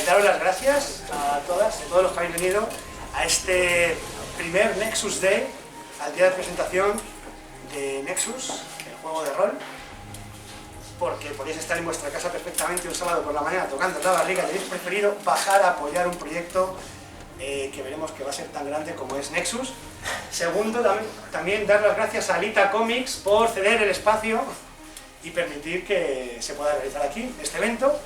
daros las gracias a todas, a todos los que habéis venido a este primer Nexus Day, al día de presentación de Nexus, el juego de rol, porque podéis estar en vuestra casa perfectamente un sábado por la mañana tocando la barriga y habéis preferido bajar a apoyar un proyecto que veremos que va a ser tan grande como es Nexus. Segundo, también dar las gracias a Alita Comics por ceder el espacio y permitir que se pueda realizar aquí este evento.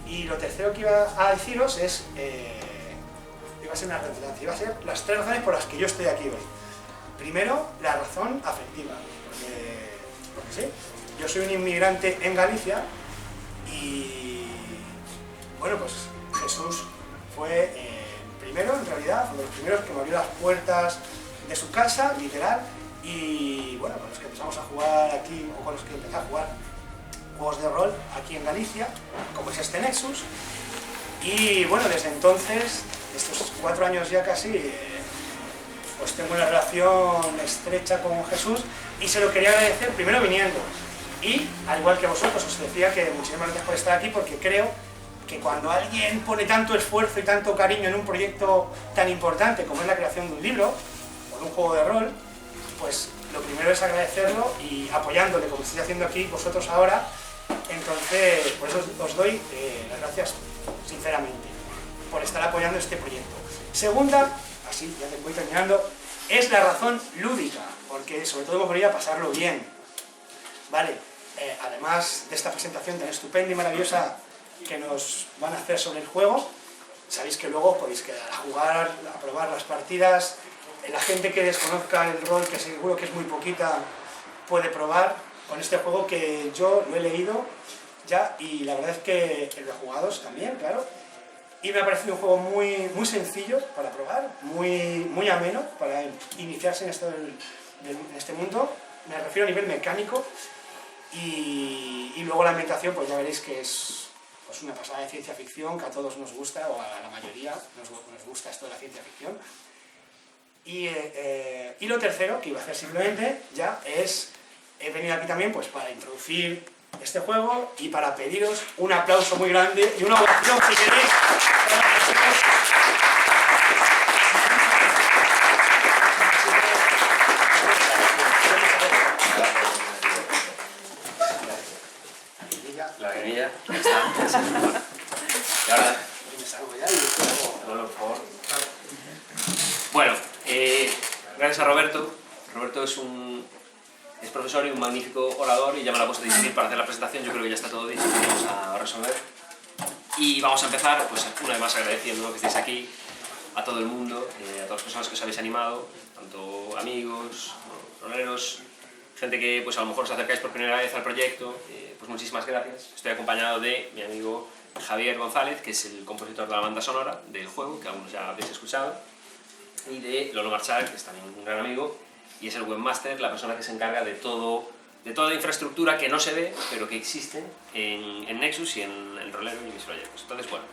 Y lo tercero que iba a deciros es, iba a ser una redundancia, iba a ser las 3 razones por las que yo estoy aquí hoy. Primero, la razón afectiva, porque sí, yo soy un inmigrante en Galicia y, bueno, pues Jesús fue primero, en realidad, uno de los primeros que me abrió las puertas de su casa, literal, y bueno, con los que empezamos a jugar aquí, o con los que empecé a jugar juegos de rol aquí en Galicia, como es este Nexus, y bueno, desde entonces, estos 4 años ya casi, pues tengo una relación estrecha con Jesús y se lo quería agradecer primero viniendo, y al igual que vosotros os decía que muchísimas gracias por estar aquí, porque creo que cuando alguien pone tanto esfuerzo y tanto cariño en un proyecto tan importante como es la creación de un libro o de un juego de rol, pues lo primero es agradecerlo y apoyándole, como estoy haciendo aquí vosotros ahora. Entonces, por eso os doy las gracias sinceramente por estar apoyando este proyecto. Segunda, así ya te voy terminando, es la razón lúdica, porque sobre todo hemos venido a pasarlo bien. Vale, además de esta presentación tan estupenda y maravillosa que nos van a hacer sobre el juego, sabéis que luego podéis quedar a jugar, a probar las partidas. La gente que desconozca el rol, que seguro que es muy poquita, puede probar con este juego que yo lo he leído ya y la verdad es que lo he jugado también, claro. Y me ha parecido un juego muy sencillo para probar, muy ameno para iniciarse en este mundo. Me refiero a nivel mecánico y luego la ambientación, pues ya veréis que es pues una pasada de ciencia ficción que a todos nos gusta, o a la mayoría nos gusta esto de la ciencia ficción. Y lo tercero, que iba a hacer simplemente ya, es he venido aquí también pues para introducir este juego y para pediros un aplauso muy grande y una ovación si queréis. La guerrilla, ya está. Y ahora Me salgo ya y por favor. Bueno, gracias a Roberto. Roberto es profesor y un magnífico orador y ya me lo ha puesto difícil para hacer la presentación. Yo creo que ya está todo dicho, vamos a resolver. Y vamos a empezar, pues una vez más agradeciendo que estéis aquí, a todo el mundo, a todas las personas que os habéis animado, tanto amigos, roleros, gente que pues a lo mejor os acercáis por primera vez al proyecto, pues muchísimas gracias. Estoy acompañado de mi amigo Javier González, que es el compositor de la banda sonora del juego, que algunos ya habéis escuchado, y de Lolo Marchal, que es también un gran amigo, y es el webmaster, la persona que se encarga de toda la infraestructura que no se ve, pero que existe en Nexus y en el rolero y mis proyectos. Entonces, bueno,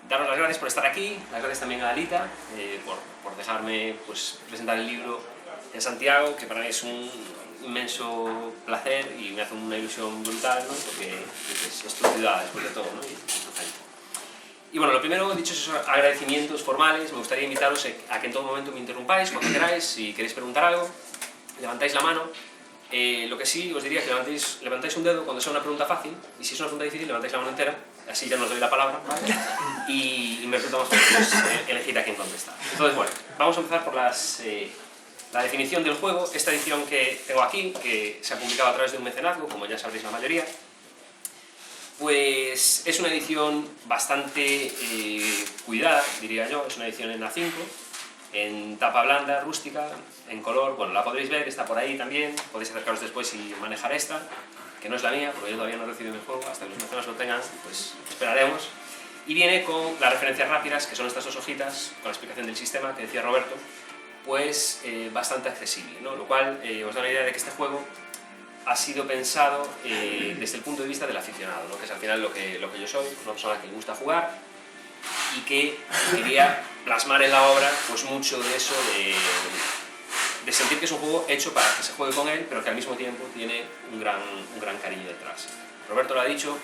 daros las gracias por estar aquí, las gracias también a Alita por dejarme pues, presentar el libro en Santiago, que para mí es un inmenso placer y me hace una ilusión brutal, ¿no? Porque es tu ciudad después de todo, ¿no? Y tu gente. Y bueno, lo primero, dicho esos agradecimientos formales, me gustaría invitaros a que en todo momento me interrumpáis, cuando queráis, si queréis preguntar algo, levantáis la mano. Lo que sí os diría es que levantáis un dedo cuando sea una pregunta fácil, y si es una pregunta difícil, levantáis la mano entera, así ya no os doy la palabra, ¿vale? Y me resulta más fácil elegir a quién contestar. Entonces, bueno, vamos a empezar por la definición del juego. Esta edición que tengo aquí, que se ha publicado a través de un mecenazgo, como ya sabréis la mayoría, pues es una edición bastante cuidada, diría yo. Es una edición en A5, en tapa blanda, rústica, en color. Bueno, la podréis ver, está por ahí también. Podéis acercaros después y manejar esta, que no es la mía, porque yo todavía no he recibido mi juego. Hasta que los mecenas lo tengan, pues esperaremos. Y viene con las referencias rápidas, que son estas 2 hojitas, con la explicación del sistema que decía Roberto, pues bastante accesible, ¿no? Lo cual os da una idea de que este juego ha sido pensado desde el punto de vista del aficionado, ¿no? Que es al final lo que yo soy, una persona que le gusta jugar y que quería plasmar en la obra pues mucho de eso, de sentir que es un juego hecho para que se juegue con él, pero que al mismo tiempo tiene un gran cariño detrás. Roberto lo ha dicho,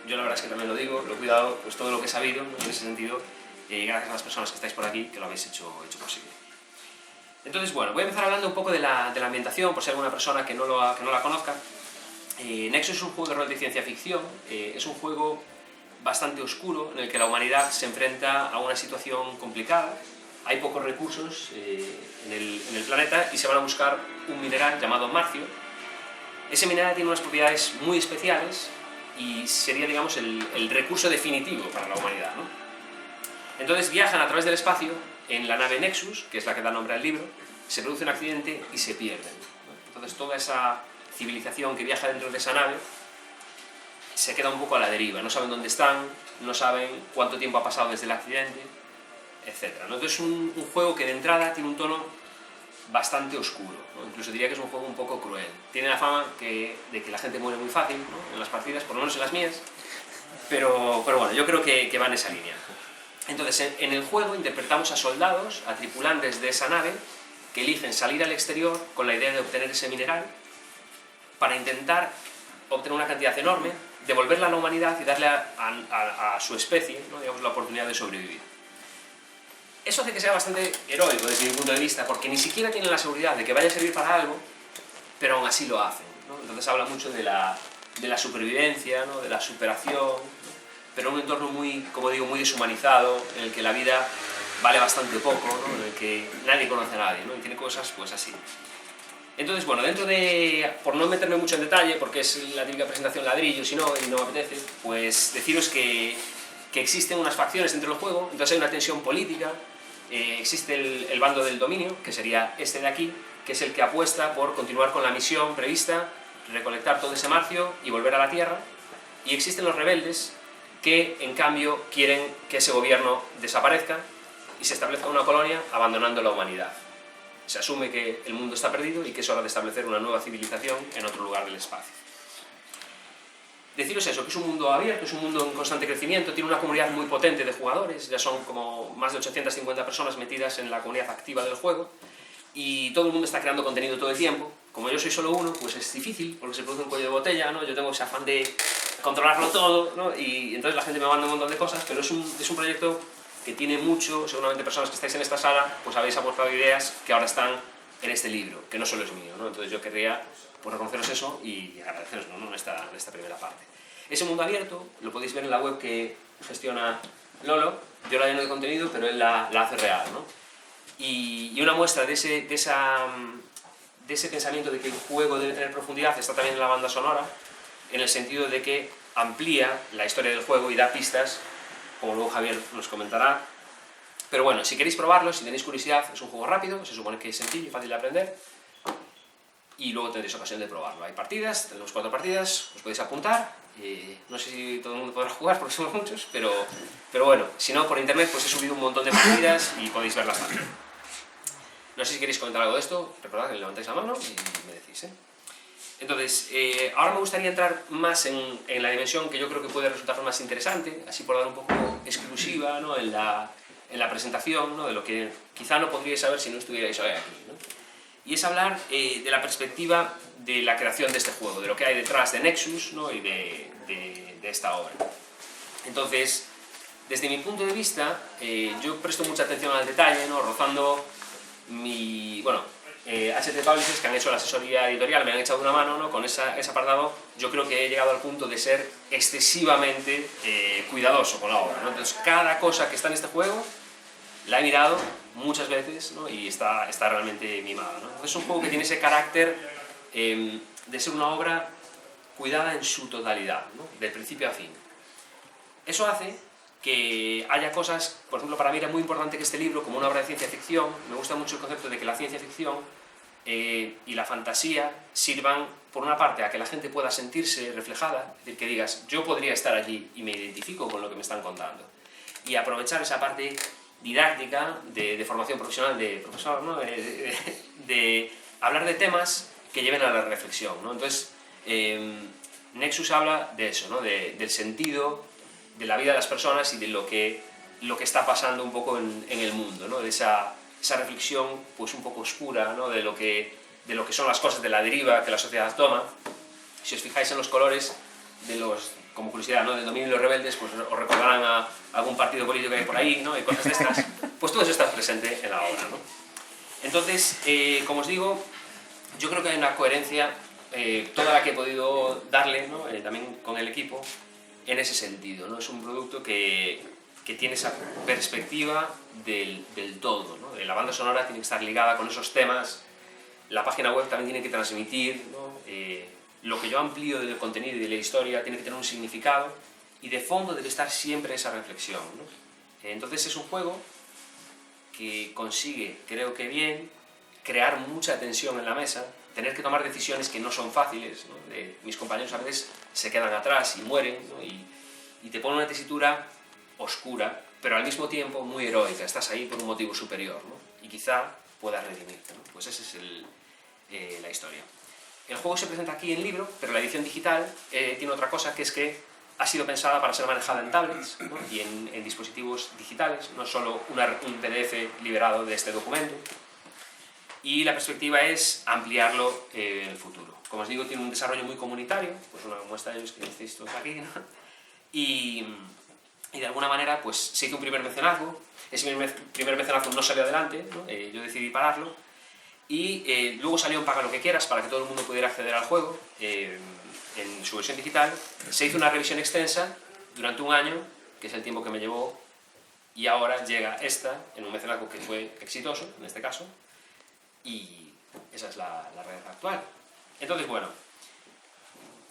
yo la verdad es que también lo digo, lo he cuidado, pues todo lo que he sabido, ¿no? En ese sentido, gracias a las personas que estáis por aquí, que lo habéis hecho posible. Entonces, bueno, voy a empezar hablando un poco de la ambientación, por si hay alguna persona que no la conozca. Nexus es un juego de rol de ciencia ficción, es un juego bastante oscuro, en el que la humanidad se enfrenta a una situación complicada. Hay pocos recursos en el planeta y se van a buscar un mineral llamado marcio. Ese mineral tiene unas propiedades muy especiales y sería, digamos, el recurso definitivo para la humanidad, ¿no? Entonces viajan a través del espacio en la nave Nexus, que es la que da nombre al libro, se produce un accidente y se pierden, ¿no? Entonces toda esa civilización que viaja dentro de esa nave se queda un poco a la deriva, no saben dónde están, no saben cuánto tiempo ha pasado desde el accidente, etc., ¿no? Entonces es un juego que de entrada tiene un tono bastante oscuro, ¿no? Incluso diría que es un juego un poco cruel. Tiene la fama de que la gente muere muy fácil, ¿no? En las partidas, por lo menos en las mías, pero bueno, yo creo que va en esa línea. Entonces, en el juego interpretamos a soldados, a tripulantes de esa nave, que eligen salir al exterior con la idea de obtener ese mineral para intentar obtener una cantidad enorme, devolverla a la humanidad y darle a su especie, ¿no? Digamos, la oportunidad de sobrevivir. Eso hace que sea bastante heroico desde mi punto de vista, porque ni siquiera tienen la seguridad de que vaya a servir para algo, pero aún así lo hacen, ¿no? Entonces habla mucho de la supervivencia, ¿no? De la superación, ¿no? Pero en un entorno muy, como digo, muy deshumanizado, en el que la vida vale bastante poco, ¿no? En el que nadie conoce a nadie, ¿no? Y tiene cosas pues así. Entonces, bueno, por no meterme mucho en detalle, porque es la típica presentación ladrillo, y no me apetece, pues deciros que existen unas facciones dentro del juego, entonces hay una tensión política, existe el bando del dominio, que sería este de aquí, que es el que apuesta por continuar con la misión prevista, recolectar todo ese marcio y volver a la Tierra, y existen los rebeldes, que en cambio quieren que ese gobierno desaparezca y se establezca una colonia abandonando la humanidad. Se asume que el mundo está perdido y que es hora de establecer una nueva civilización en otro lugar del espacio. Deciros eso, que es un mundo abierto, es un mundo en constante crecimiento, tiene una comunidad muy potente de jugadores, ya son como más de 850 personas metidas en la comunidad activa del juego, y todo el mundo está creando contenido todo el tiempo. Como yo soy solo uno, pues es difícil, porque se produce un cuello de botella, ¿no? Yo tengo ese afán de controlarlo todo, ¿no? Y entonces la gente me manda un montón de cosas, pero es un proyecto que tiene mucho, seguramente personas que estáis en esta sala, pues habéis aportado ideas que ahora están en este libro, que no solo es mío, ¿no? Entonces yo querría pues reconoceros eso y agradeceros, ¿no? en esta primera parte. Ese mundo abierto lo podéis ver en la web que gestiona Lolo. Yo la lleno de contenido, pero él la hace real, ¿no? Y una muestra de ese pensamiento de que el juego debe tener profundidad está también en la banda sonora, en el sentido de que amplía la historia del juego y da pistas, como luego Javier nos comentará. Pero bueno, si queréis probarlo, si tenéis curiosidad, es un juego rápido, se supone que es sencillo y fácil de aprender, y luego tendréis ocasión de probarlo. Hay partidas, tenemos 4 partidas, os podéis apuntar, no sé si todo el mundo podrá jugar porque somos muchos, pero bueno, si no, por internet pues he subido un montón de partidas y podéis verlas también. No sé si queréis comentar algo de esto, recordad que levantáis la mano y me decís, ¿eh? Entonces, ahora me gustaría entrar más en la dimensión que yo creo que puede resultar más interesante, así por dar un poco exclusiva, ¿no? en la presentación, ¿no? De lo que quizá no podríais saber si no estuvierais hoy aquí, ¿no? Y es hablar de la perspectiva de la creación de este juego, de lo que hay detrás de Nexus, ¿no? Y de esta obra. Entonces, desde mi punto de vista, yo presto mucha atención al detalle, ¿no? Rozando HT Publishers, que han hecho la asesoría editorial, me han echado una mano, ¿no? Con ese apartado. Yo creo que he llegado al punto de ser excesivamente cuidadoso con la obra, ¿no? Entonces, cada cosa que está en este juego la he mirado muchas veces, ¿no? Y está realmente mimada, ¿no? Entonces, es un juego que tiene ese carácter de ser una obra cuidada en su totalidad, ¿no? Del principio a fin. Eso hace que haya cosas, por ejemplo, para mí era muy importante que este libro, como una obra de ciencia ficción, me gusta mucho el concepto de que la ciencia ficción y la fantasía sirvan, por una parte, a que la gente pueda sentirse reflejada, es decir, que digas, yo podría estar allí y me identifico con lo que me están contando, y aprovechar esa parte didáctica de formación profesional de profesor, ¿no? de hablar de temas que lleven a la reflexión, ¿no? Entonces, Nexus habla de eso, ¿no? Del sentido de la vida de las personas y de lo que está pasando un poco en el mundo, ¿no? De esa reflexión pues un poco oscura, ¿no? de lo que son las cosas, de la deriva que la sociedad toma. Si os fijáis en los colores de los como curiosidad, ¿no? Del dominio de los rebeldes, pues os recordarán a algún partido político que hay por ahí, ¿no? Y cosas de estas, pues todo eso está presente en la obra, ¿no? Entonces, como os digo, yo creo que hay una coherencia, toda la que he podido darle, ¿no? También con el equipo, en ese sentido, ¿no? Es un producto que tiene esa perspectiva del todo, ¿no? La banda sonora tiene que estar ligada con esos temas, la página web también tiene que transmitir, ¿no? Lo que yo amplío del contenido y de la historia tiene que tener un significado, y de fondo debe estar siempre esa reflexión, ¿no? Entonces es un juego que consigue, creo que bien, crear mucha tensión en la mesa, tener que tomar decisiones que no son fáciles, ¿no? Mis compañeros a veces se quedan atrás y mueren, ¿no? y te pone una tesitura oscura, pero al mismo tiempo muy heroica. Estás ahí por un motivo superior, ¿no? Y quizá puedas redimirte, ¿no? Pues esa es la historia. El juego se presenta aquí en libro, pero la edición digital tiene otra cosa, que es que ha sido pensada para ser manejada en tablets, ¿no? Y en dispositivos digitales, no solo un PDF liberado de este documento. Y la perspectiva es ampliarlo en el futuro. Como os digo, tiene un desarrollo muy comunitario, pues una muestra de ellos que estáis todos aquí, ¿no? Y de alguna manera pues se hizo un primer mecenazgo. Ese primer mecenazgo no salió adelante, ¿no? Yo decidí pararlo, y luego salió en Paga lo que quieras, para que todo el mundo pudiera acceder al juego en su versión digital. Se hizo una revisión extensa durante un año, que es el tiempo que me llevó, y ahora llega esta en un mecenazgo que fue exitoso, en este caso, y esa es la red actual. Entonces, bueno,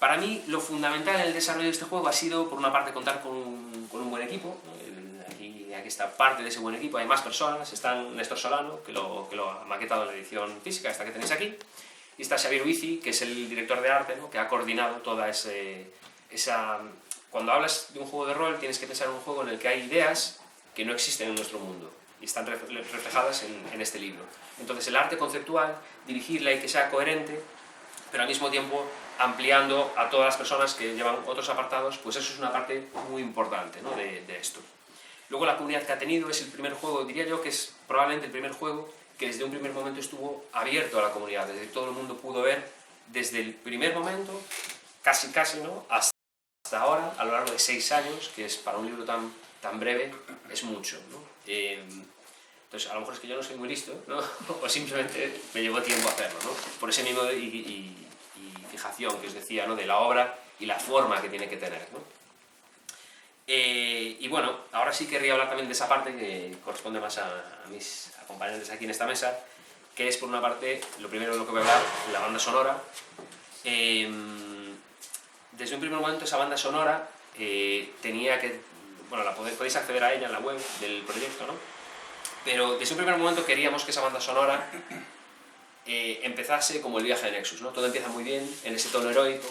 para mí lo fundamental en el desarrollo de este juego ha sido, por una parte, contar con un buen equipo. Aquí está parte de ese buen equipo, hay más personas. Está Néstor Solano, que lo ha maquetado en la edición física, esta que tenéis aquí, y está Xavier Uizi, que es el director de arte, ¿no? Que ha coordinado toda esa... Cuando hablas de un juego de rol, tienes que pensar en un juego en el que hay ideas que no existen en nuestro mundo, y están reflejadas en este libro. Entonces el arte conceptual, dirigirla y que sea coherente, pero al mismo tiempo ampliando a todas las personas que llevan otros apartados, pues eso es una parte muy importante, ¿no? de esto. Luego la comunidad que ha tenido es el primer juego, diría yo, que es probablemente el primer juego que desde un primer momento estuvo abierto a la comunidad, desde que todo el mundo pudo ver desde el primer momento, casi, ¿no? hasta ahora, a lo largo de 6 años, que es para un libro tan breve, es mucho, ¿no? Entonces, a lo mejor es que yo no soy muy listo, ¿no? O simplemente me llevó tiempo hacerlo, ¿no? Por ese mismo y fijación que os decía, ¿no? De la obra y la forma que tiene que tener, ¿no? Y bueno, ahora sí querría hablar también de esa parte que corresponde más a mis acompañantes aquí en esta mesa, que es, por una parte, lo primero de lo que voy a hablar, la banda sonora. Desde un primer momento esa banda sonora tenía que... Bueno, podéis acceder a ella en la web del proyecto, ¿no? Pero desde un primer momento queríamos que esa banda sonora empezase como el viaje de Nexus, ¿no? Todo empieza muy bien, en ese tono heroico,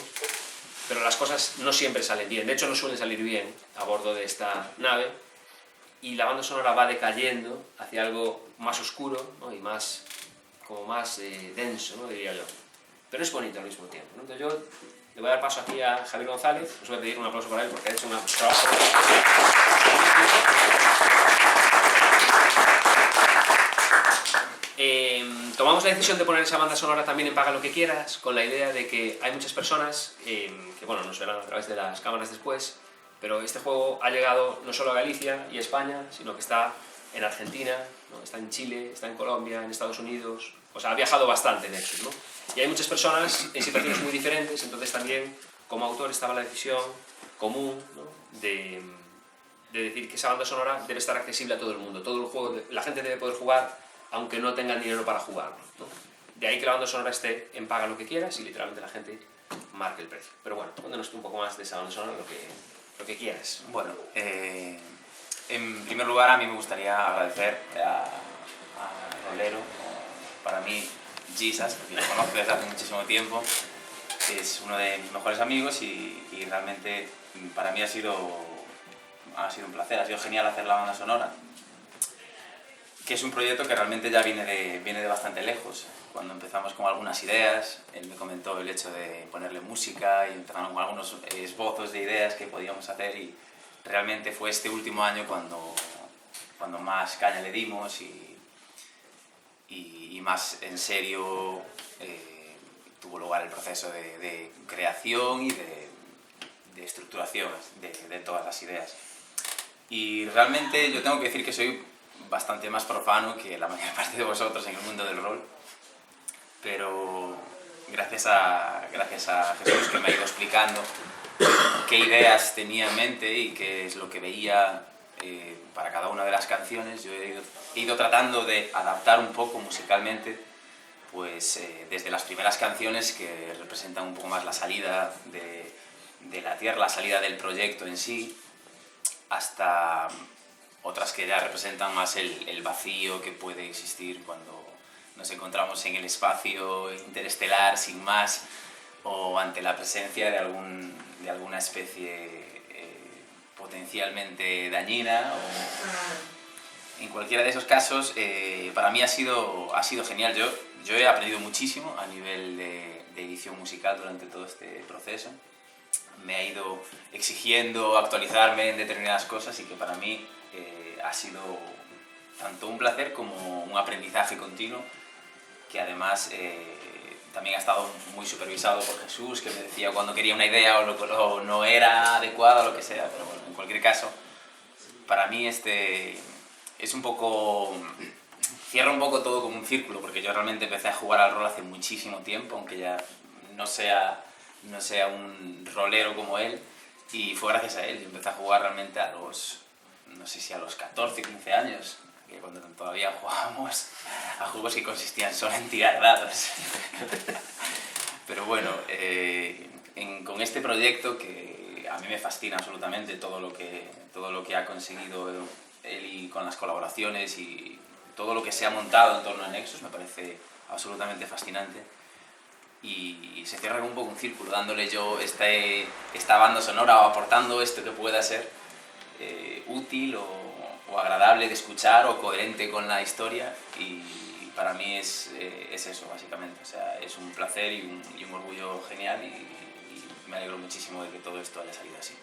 pero las cosas no siempre salen bien. De hecho, no suelen salir bien a bordo de esta nave, y la banda sonora va decayendo hacia algo más oscuro, ¿no? Y más denso, ¿no? Diría yo. Pero es bonito al mismo tiempo, ¿no? Entonces yo le voy a dar paso aquí a Javier González. Os voy a pedir un aplauso para él porque ha hecho un trabajo. Tomamos la decisión de poner esa banda sonora también en Paga lo que quieras, con la idea de que hay muchas personas que, bueno, nos verán a través de las cámaras después, pero este juego ha llegado no solo a Galicia y España, sino que está en Argentina, ¿no? Está en Chile, está en Colombia, en Estados Unidos. O sea, ha viajado bastante Nexus, ¿no? Y hay muchas personas en situaciones muy diferentes, entonces también como autor estaba la decisión común, ¿no? de decir que esa banda sonora debe estar accesible a todo el mundo. Todo el juego, la gente debe poder jugar aunque no tengan dinero para jugarlo, ¿no? De ahí que la banda sonora esté en Paga lo que quieras y literalmente la gente marque el precio. Pero bueno, cuéntanos un poco más de esa banda sonora, lo que quieras. Bueno, en primer lugar a mí me gustaría agradecer a Rolero, para mí Jesus, porque lo conozco desde hace muchísimo tiempo, es uno de mis mejores amigos y realmente para mí ha sido un placer, ha sido genial hacer la banda sonora, que es un proyecto que realmente ya viene de bastante lejos. Cuando empezamos con algunas ideas, él me comentó el hecho de ponerle música y empezaron con algunos esbozos de ideas que podíamos hacer, y realmente fue este último año cuando más caña le dimos y más en serio tuvo lugar el proceso de creación y de estructuración de todas las ideas. Y realmente yo tengo que decir que soy bastante más profano que la mayor parte de vosotros en el mundo del rol, pero gracias a Jesús, que me ha ido explicando qué ideas tenía en mente y qué es lo que veía para cada una de las canciones, yo he ido tratando de adaptar un poco musicalmente, pues desde las primeras canciones que representan un poco más la salida de la Tierra, la salida del proyecto en sí, hasta otras que ya representan más el vacío que puede existir cuando nos encontramos en el espacio interestelar sin más, o ante la presencia de alguna especie potencialmente dañina. En cualquiera de esos casos, para mí ha sido genial. Yo he aprendido muchísimo a nivel de edición musical durante todo este proceso. Me ha ido exigiendo actualizarme en determinadas cosas y que para mí ha sido tanto un placer como un aprendizaje continuo, que además también ha estado muy supervisado por Jesús, que me decía cuando quería una idea o no era adecuada o lo que sea, pero bueno, en cualquier caso, para mí es un poco... cierra un poco todo como un círculo, porque yo realmente empecé a jugar al rol hace muchísimo tiempo, aunque ya no sea un rolero como él, y fue gracias a él. Yo empecé a jugar realmente a los 14, 15 años, que cuando todavía jugábamos a juegos que consistían solo en tirar dados. Pero bueno, con este proyecto, que a mí me fascina absolutamente todo lo que ha conseguido él, y con las colaboraciones y todo lo que se ha montado en torno a Nexus, me parece absolutamente fascinante. Y se cierra un poco un círculo, dándole yo esta banda sonora, o aportando esto que pueda ser útil o agradable de escuchar o coherente con la historia, y para mí es eso básicamente. O sea, es un placer y un orgullo genial, y me alegro muchísimo de que todo esto haya salido así.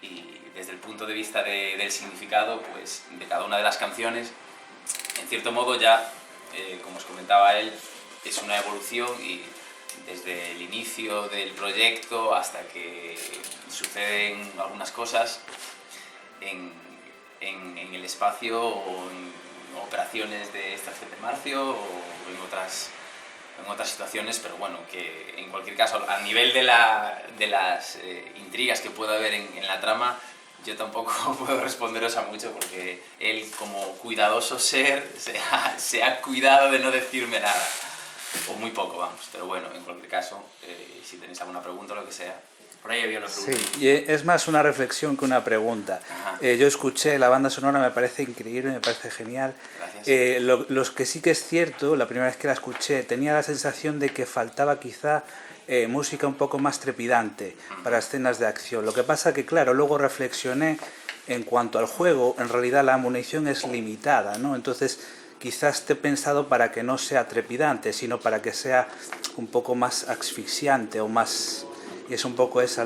Y desde el punto de vista del significado, pues, de cada una de las canciones, en cierto modo ya, como os comentaba él, es una evolución, y desde el inicio del proyecto hasta que suceden algunas cosas en el espacio, o en operaciones de Estación de Marcio, o en otras situaciones, pero bueno, que en cualquier caso, a nivel de las intrigas que pueda haber en la trama, yo tampoco puedo responderos a mucho, porque él, como cuidadoso ser, se ha cuidado de no decirme nada, o muy poco, vamos. Pero bueno, en cualquier caso, si tenéis alguna pregunta o lo que sea. Por ahí había una pregunta. Sí, y es más una reflexión que una pregunta. Yo escuché la banda sonora, me parece increíble, me parece genial. Gracias. Los que sí que es cierto, la primera vez que la escuché, tenía la sensación de que faltaba quizá música un poco más trepidante para escenas de acción. Lo que pasa que, claro, luego reflexioné en cuanto al juego, en realidad la munición es limitada, ¿no? Entonces, quizás esté pensado para que no sea trepidante, sino para que sea un poco más asfixiante o más... Y es un poco esa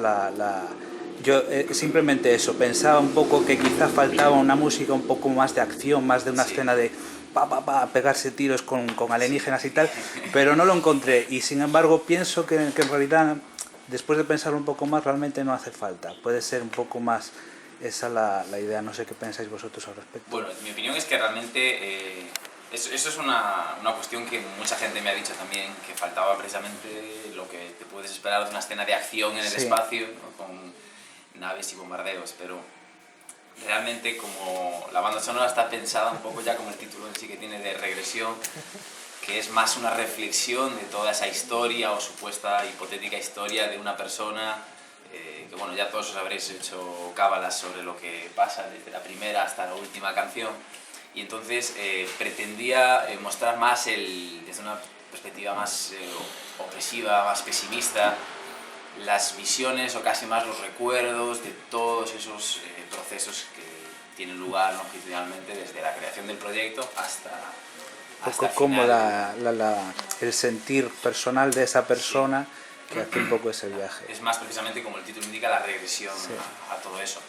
Yo simplemente eso, pensaba un poco que quizá faltaba una música un poco más de acción, más de una escena de pegarse tiros con alienígenas y tal, pero no lo encontré, y sin embargo pienso que en realidad, después de pensar un poco más, realmente no hace falta. Puede ser un poco más esa la idea. No sé qué pensáis vosotros al respecto. Bueno, mi opinión es que realmente eso es una cuestión que mucha gente me ha dicho también, que faltaba precisamente lo que te puedes esperar de una escena de acción en el espacio, ¿no? Con naves y bombardeos, pero realmente, como la banda sonora está pensada un poco ya como el título en sí que tiene, de regresión, que es más una reflexión de toda esa historia o supuesta hipotética historia de una persona, que bueno, ya todos os habréis hecho cábalas sobre lo que pasa desde la primera hasta la última canción, y entonces pretendía mostrar más desde una perspectiva más opresiva, más pesimista, las visiones o casi más los recuerdos de todos esos procesos que tienen lugar longitudinalmente desde la creación del proyecto hasta un poco como el sentir personal de esa persona, sí, que hace un poco ese viaje. Es más precisamente, como el título indica, la regresión, sí, a todo eso.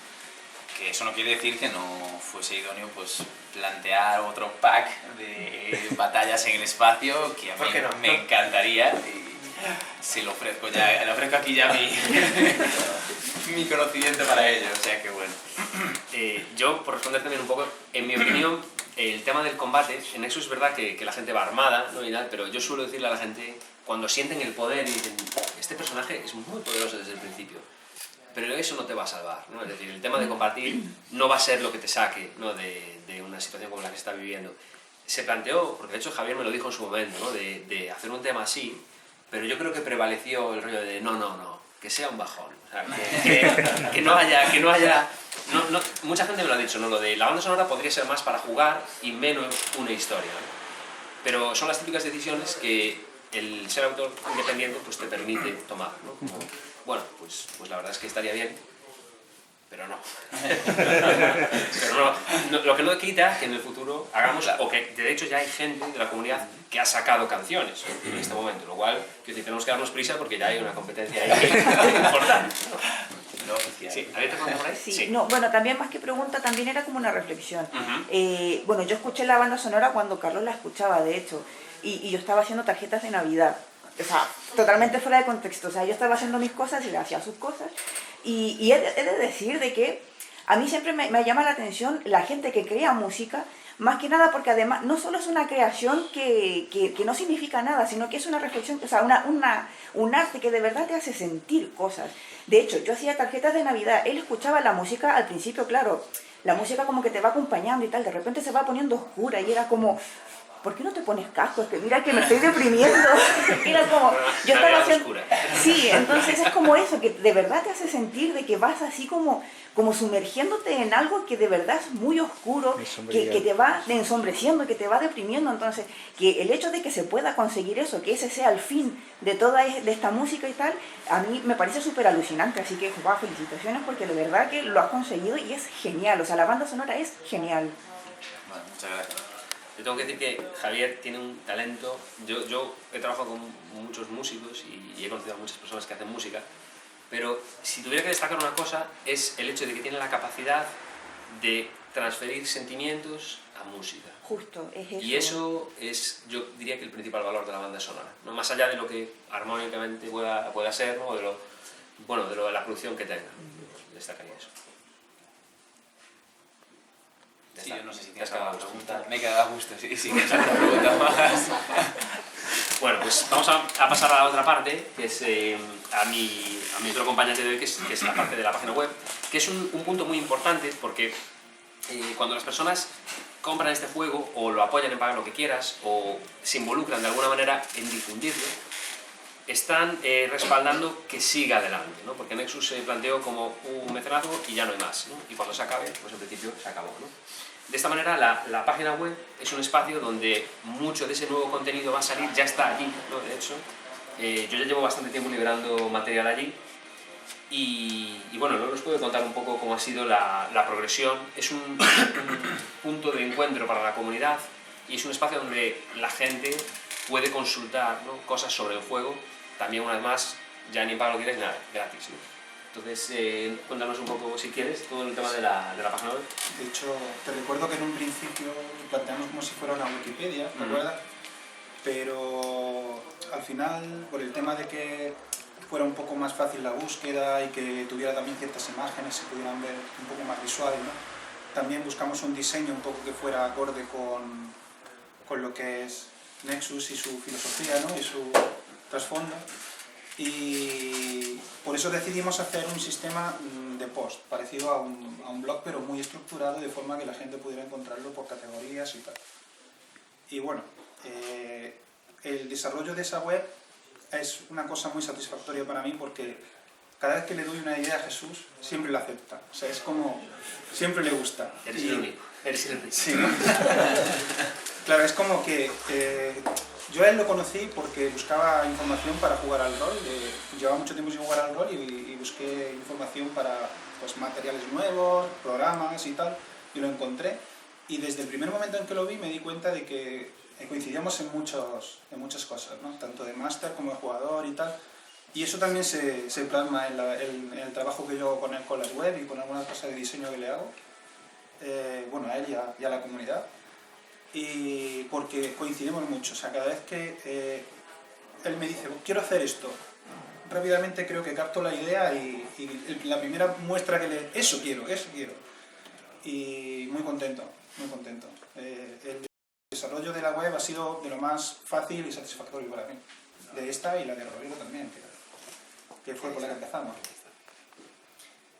Que eso no quiere decir que no fuese idóneo pues plantear otro pack de batallas en el espacio, que a mí me encantaría, y se lo ofrezco ya, le ofrezco aquí ya microoccidente para ello, o sea que bueno. Yo, por responder también un poco, en mi opinión, el tema del combate, en eso es verdad que la gente va armada, ¿no? Y tal, pero yo suelo decirle a la gente, cuando sienten el poder y dicen, este personaje es muy poderoso desde el principio, pero eso no te va a salvar, ¿no? Es decir, el tema de combatir no va a ser lo que te saque, ¿no? de una situación como la que está viviendo. Se planteó, porque de hecho Javier me lo dijo en su momento, ¿no? de hacer un tema así, pero yo creo que prevaleció el rollo de no, que sea un bajón. O sea, que no haya... mucha gente me lo ha dicho, ¿no? Lo de la banda sonora podría ser más para jugar y menos una historia, ¿no? Pero son las típicas decisiones que el ser autor independiente pues te permite tomar, ¿no? Como, bueno, pues la verdad es que estaría bien, pero no. Pero no, lo que no quita que en el futuro hagamos, o que de hecho ya hay gente de la comunidad que ha sacado canciones en este momento, lo cual, quiero decir, tenemos que darnos prisa porque ya hay una competencia ahí importante. No oficial. Sí, ¿había te por ahí? Sí. No, bueno, también más que pregunta, también era como una reflexión. Uh-huh. Bueno, yo escuché la banda sonora cuando Carlos la escuchaba, de hecho, y yo estaba haciendo tarjetas de Navidad. O sea, totalmente fuera de contexto. O sea, yo estaba haciendo mis cosas y él hacía sus cosas. Y he de decir de que a mí siempre me llama la atención la gente que crea música, más que nada porque además no solo es una creación que no significa nada, sino que es una reflexión, o sea, un arte que de verdad te hace sentir cosas. De hecho, yo hacía tarjetas de Navidad, él escuchaba la música al principio, claro, la música como que te va acompañando y tal, de repente se va poniendo oscura y era como... ¿Por qué no te pones casco? Es que mira que me estoy deprimiendo. Era como, yo estaba haciendo... Sí, entonces es como eso, que de verdad te hace sentir de que vas así como sumergiéndote en algo que de verdad es muy oscuro, que te va ensombreciendo, que te va deprimiendo. Entonces, que el hecho de que se pueda conseguir eso, que ese sea el fin de toda esta música y tal, a mí me parece súper alucinante. Así que, wow, felicitaciones porque de verdad que lo has conseguido y es genial. O sea, la banda sonora es genial. Bueno, muchas gracias. Yo tengo que decir que Javier tiene un talento. Yo he trabajado con muchos músicos y he conocido a muchas personas que hacen música, pero si tuviera que destacar una cosa es el hecho de que tiene la capacidad de transferir sentimientos a música. Justo, es eso. Y eso es, yo diría que el principal valor de la banda sonora, ¿no? Más allá de lo que armónicamente pueda ser, ¿no? O de la producción que tenga. Destacaría eso. Sí, yo no sé si tienes alguna pregunta. Me queda a gusto, sí, tienes alguna pregunta más. Bueno, pues vamos a pasar a la otra parte, que es a mi otro acompañante de hoy, que es la parte de la página web, que es un punto muy importante porque cuando las personas compran este juego o lo apoyan en Paga lo que quieras o se involucran de alguna manera en difundirlo, están respaldando que siga adelante, ¿no? Porque Nexus se planteó como un mecenazgo y ya no hay más, ¿no? Y cuando se acabe, pues en principio se acabó, ¿no? De esta manera, la página web es un espacio donde mucho de ese nuevo contenido va a salir, ya está allí, ¿no? De hecho, yo ya llevo bastante tiempo liberando material allí y bueno, luego os puedo contar un poco cómo ha sido la progresión. Es un punto de encuentro para la comunidad y es un espacio donde la gente puede consultar, ¿no? Cosas sobre el juego, también una vez más, ya ni pago lo quieres, nada, gratis, ¿no? Entonces, cuéntanos un poco, si quieres, todo el tema de la página web. De hecho, te recuerdo que en un principio lo planteamos como si fuera una Wikipedia, ¿te acuerdas? Pero al final, por el tema de que fuera un poco más fácil la búsqueda y que tuviera también ciertas imágenes, se pudieran ver un poco más visuales, ¿no? También buscamos un diseño un poco que fuera acorde con lo que es Nexus y su filosofía, ¿no? Y su trasfondo. Y por eso decidimos hacer un sistema de post, parecido a un blog, pero muy estructurado, de forma que la gente pudiera encontrarlo por categorías y tal. Y bueno, el desarrollo de esa web es una cosa muy satisfactoria para mí porque cada vez que le doy una idea a Jesús, siempre la acepta. O sea, es como, siempre le gusta. Eres el único. Eres el único. Sí, ¿no? Claro, es como que yo a él lo conocí porque buscaba información para jugar al rol. Llevaba mucho tiempo sin jugar al rol y busqué información para pues, materiales nuevos, programas y tal, y lo encontré. Y desde el primer momento en que lo vi me di cuenta de que coincidíamos en muchas cosas, ¿no? Tanto de máster como de jugador y tal. Y eso también se plasma en el trabajo que yo hago con él con las web y con algunas cosas de diseño que le hago. Bueno, a él y a la comunidad. Y porque coincidimos mucho, o sea, cada vez que él me dice, quiero hacer esto, rápidamente creo que capto la idea y la primera muestra que eso quiero. Y muy contento, muy contento. El desarrollo de la web ha sido de lo más fácil y satisfactorio para mí. De esta y la de Rodrigo también, que fue por la que empezamos.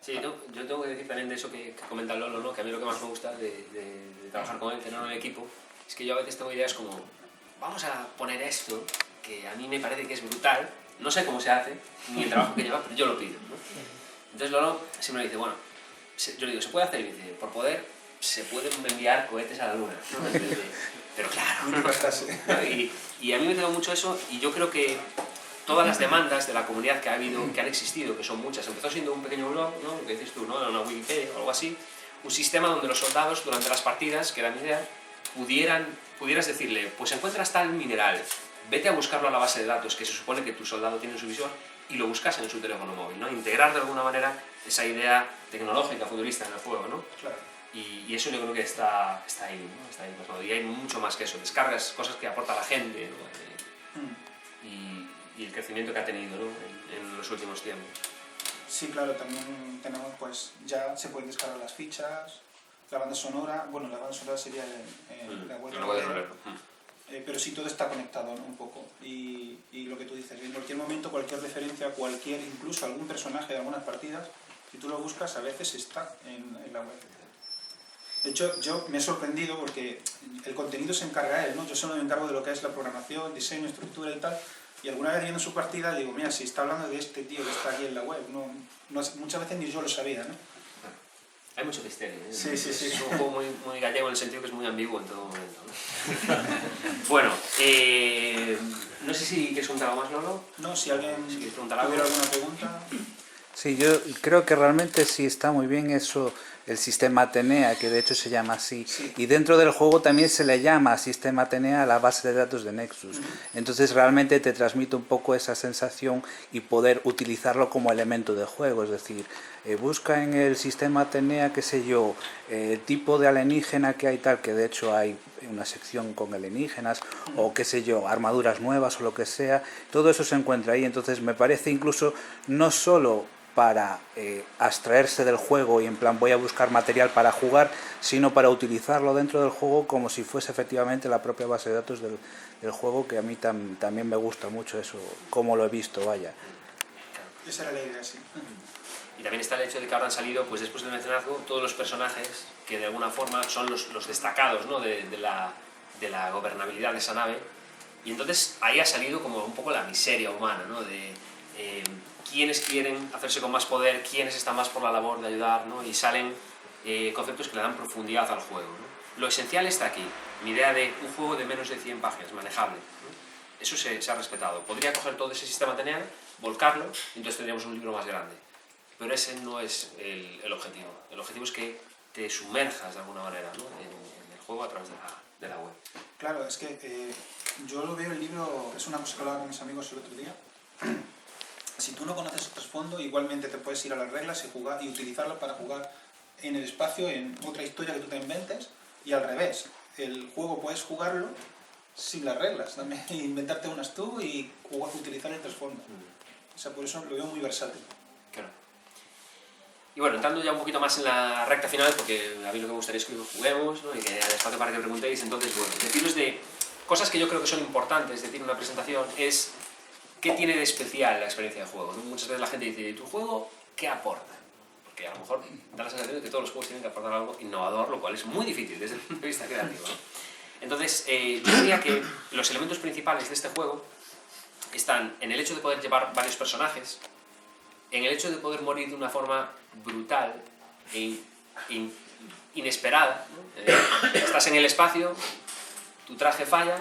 Sí, no, yo tengo que decir también de eso que comenta Lolo, ¿no? Que a mí lo que más me gusta de trabajar con él, tener un equipo, es que yo a veces tengo ideas como, vamos a poner esto, que a mí me parece que es brutal, no sé cómo se hace, ni el trabajo que lleva, pero yo lo pido, ¿no? Entonces Lolo siempre me dice, bueno, yo le digo, ¿se puede hacer? Y me dice, por poder, se pueden enviar cohetes a la luna, ¿no? Pero claro, ¿no? Y a mí me quedó mucho eso, y yo creo que todas las demandas de la comunidad que ha habido, que han existido, que son muchas, empezó siendo un pequeño blog, ¿no? Lo que dices tú, ¿no? Una Wikipedia o algo así, un sistema donde los soldados durante las partidas, que era mi idea, pudieras decirle, pues encuentras tal mineral, vete a buscarlo a la base de datos que se supone que tu soldado tiene en su visor y lo buscas en su teléfono móvil, ¿no? Integrar de alguna manera esa idea tecnológica, futurista en el juego, ¿no? Claro. Y eso yo creo que está ahí, ¿no? Está ahí plasmado. Y hay mucho más que eso, descargas, cosas que aporta la gente, ¿no? Y el crecimiento que ha tenido, ¿no? en los últimos tiempos. Sí, claro, también tenemos, pues ya se pueden descargar las fichas, la banda sonora, bueno, la banda sonora sería la web de Rolero, pero sí todo está conectado, ¿no? Un poco. Y lo que tú dices, en cualquier momento, cualquier referencia, incluso algún personaje de algunas partidas, si tú lo buscas, a veces está en la web. De hecho, yo me he sorprendido porque el contenido se encarga él, ¿no? Yo solo me encargo de lo que es la programación, diseño, estructura y tal. Y alguna vez viendo su partida digo, mira, si está hablando de este tío que está aquí en la web, muchas veces ni yo lo sabía, ¿no? Hay mucho misterio, ¿eh? Sí. Es un juego muy gallego en el sentido que es muy ambiguo en todo momento, ¿no? Bueno, no sé si quieres preguntar algo más, Lolo. No, si alguien quieres preguntar algo. tuviera alguna pregunta. Sí, yo creo que realmente sí está muy bien eso, el sistema Atenea, que de hecho se llama así. Sí. Y dentro del juego también se le llama sistema Atenea a la base de datos de Nexus. Entonces realmente te transmite un poco esa sensación y poder utilizarlo como elemento de juego. Es decir, busca en el sistema Atenea, qué sé yo, el tipo de alienígena que hay tal, que de hecho hay una sección con alienígenas, o qué sé yo, armaduras nuevas o lo que sea. Todo eso se encuentra ahí. Entonces me parece incluso no solo para abstraerse del juego y en plan voy a buscar material para jugar, sino para utilizarlo dentro del juego como si fuese efectivamente la propia base de datos del juego, que a mí también me gusta mucho eso, como lo he visto, vaya. Esa era la idea, sí. Y también está el hecho de que ahora han salido, pues después del mecenazgo, todos los personajes que de alguna forma son los destacados, ¿no? de la gobernabilidad de esa nave. Y entonces ahí ha salido como un poco la miseria humana, ¿no? De quiénes quieren hacerse con más poder, quiénes están más por la labor de ayudar, ¿no? Y salen conceptos que le dan profundidad al juego, ¿no? Lo esencial está aquí, mi idea de un juego de menos de 100 páginas, manejable, ¿no? Eso se ha respetado. Podría coger todo ese sistema Atenea, volcarlo, y entonces tendríamos un libro más grande. Pero ese no es el objetivo. El objetivo es que te sumerjas de alguna manera, ¿no? en el juego a través de la web. Claro, es que yo lo veo el libro, es una cosa que hablaba con mis amigos el otro día. Si tú no conoces el trasfondo, igualmente te puedes ir a las reglas y utilizarlo para jugar en el espacio, en otra historia que tú te inventes, y al revés. El juego puedes jugarlo sin las reglas, también inventarte unas tú y utilizar el trasfondo. O sea, por eso lo veo muy versátil. Claro. Y bueno, entrando ya un poquito más en la recta final, porque a mí lo que me gustaría es que juguemos, ¿no? Y que haya espacio para que preguntéis. Entonces, bueno, deciros de cosas que yo creo que son importantes decir en una presentación es qué tiene de especial la experiencia de juego, ¿no? Muchas veces la gente dice, ¿y tu juego qué aporta? Porque a lo mejor da la sensación de que todos los juegos tienen que aportar algo innovador, lo cual es muy difícil desde el punto de vista creativo, ¿no? Entonces, yo diría que los elementos principales de este juego están en el hecho de poder llevar varios personajes, en el hecho de poder morir de una forma brutal e inesperada, ¿no? Estás en el espacio, tu traje falla,